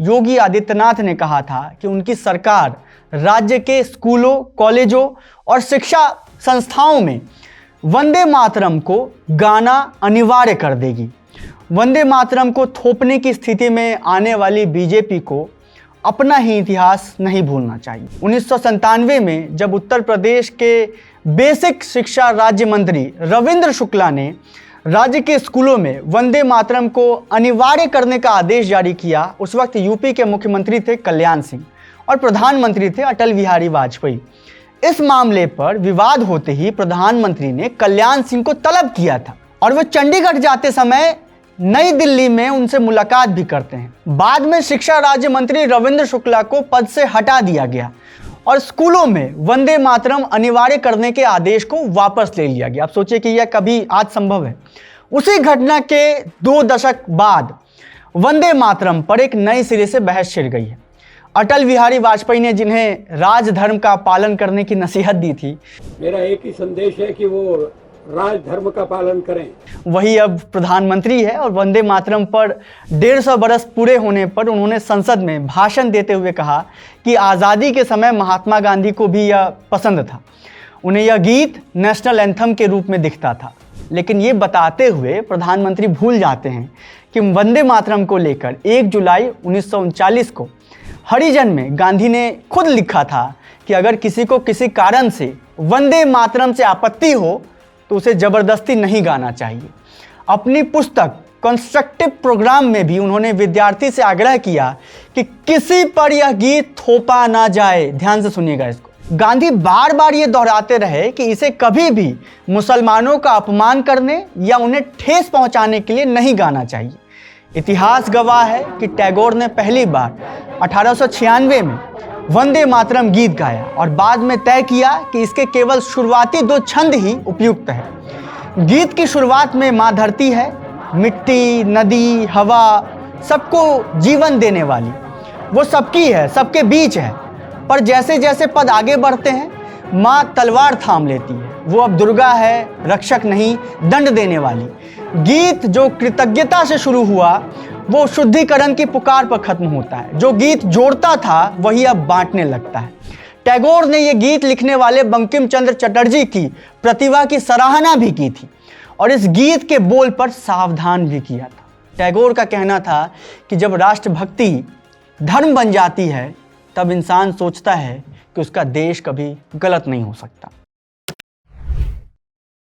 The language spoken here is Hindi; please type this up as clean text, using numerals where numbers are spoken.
योगी आदित्यनाथ ने कहा था कि उनकी सरकार राज्य के स्कूलों, कॉलेजों और शिक्षा संस्थाओं में वंदे मातरम को गाना अनिवार्य कर देगी। वंदे मातरम को थोपने की स्थिति में आने वाली बीजेपी को अपना ही इतिहास नहीं भूलना चाहिए। 1997 में जब उत्तर प्रदेश के बेसिक शिक्षा राज्य मंत्री रविंद्र शुक्ला ने राज्य के स्कूलों में वंदे मातरम को अनिवार्य करने का आदेश जारी किया, उस वक्त यूपी के मुख्यमंत्री थे कल्याण सिंह और प्रधानमंत्री थे अटल बिहारी वाजपेयी। इस मामले पर विवाद होते ही प्रधानमंत्री ने कल्याण सिंह को तलब किया था और वो चंडीगढ़ जाते समय नई दिल्ली में उनसे मुलाकात भी करते हैं। बाद में शिक्षा राज्य मंत्री रविंद्र शुक्ला को पद से हटा दिया गया और स्कूलों में वंदे मातरम अनिवार्य करने के आदेश को वापस ले लिया गया। आप सोचिए कि यह कभी आज संभव है। उसी घटना के 2 दशक बाद वंदे मातरम पर एक नए सिरे से बहस छिड़ गई है। अटल बिहारी वाजपेयी ने जिन्हें राजधर्म का पालन करने की नसीहत दी थी, मेरा एक ही संदेश है कि वो राजधर्म का पालन करें, वही अब प्रधानमंत्री है। और वंदे मातरम पर 150 बरस पूरे होने पर उन्होंने संसद में भाषण देते हुए कहा कि आज़ादी के समय महात्मा गांधी को भी यह पसंद था, उन्हें यह गीत नेशनल एंथम के रूप में दिखता था। लेकिन ये बताते हुए प्रधानमंत्री भूल जाते हैं कि वंदे मातरम को लेकर 1 जुलाई 1939 को हरिजन में गांधी ने खुद लिखा था कि अगर किसी को किसी कारण से वंदे मातरम से आपत्ति हो तो उसे ज़बरदस्ती नहीं गाना चाहिए। अपनी पुस्तक कंस्ट्रक्टिव प्रोग्राम में भी उन्होंने विद्यार्थी से आग्रह किया कि किसी पर यह गीत थोपा ना जाए। ध्यान से सुनिएगा इसको। गांधी बार बार ये दोहराते रहे कि इसे कभी भी मुसलमानों का अपमान करने या उन्हें ठेस पहुंचाने के लिए नहीं गाना चाहिए। इतिहास गवाह है कि टैगोर ने पहली बार 1896 में वंदे मातरम गीत गाया और बाद में तय किया कि इसके केवल शुरुआती 2 छंद ही उपयुक्त है। गीत की शुरुआत में माँ धरती है, मिट्टी, नदी, हवा, सबको जीवन देने वाली, वो सबकी है, सबके बीच है। पर जैसे जैसे पद आगे बढ़ते हैं माँ तलवार थाम लेती है, वो अब दुर्गा है, रक्षक नहीं, दंड देने वाली। गीत जो कृतज्ञता से शुरू हुआ वो शुद्धिकरण की पुकार पर खत्म होता है। जो गीत जोड़ता था वही अब बांटने लगता है। टैगोर ने ये गीत लिखने वाले बंकिम चंद्र चटर्जी की प्रतिभा की सराहना भी की थी और इस गीत के बोल पर सावधान भी किया था। टैगोर का कहना था कि जब राष्ट्रभक्ति धर्म बन जाती है तब इंसान सोचता है कि उसका देश कभी गलत नहीं हो सकता।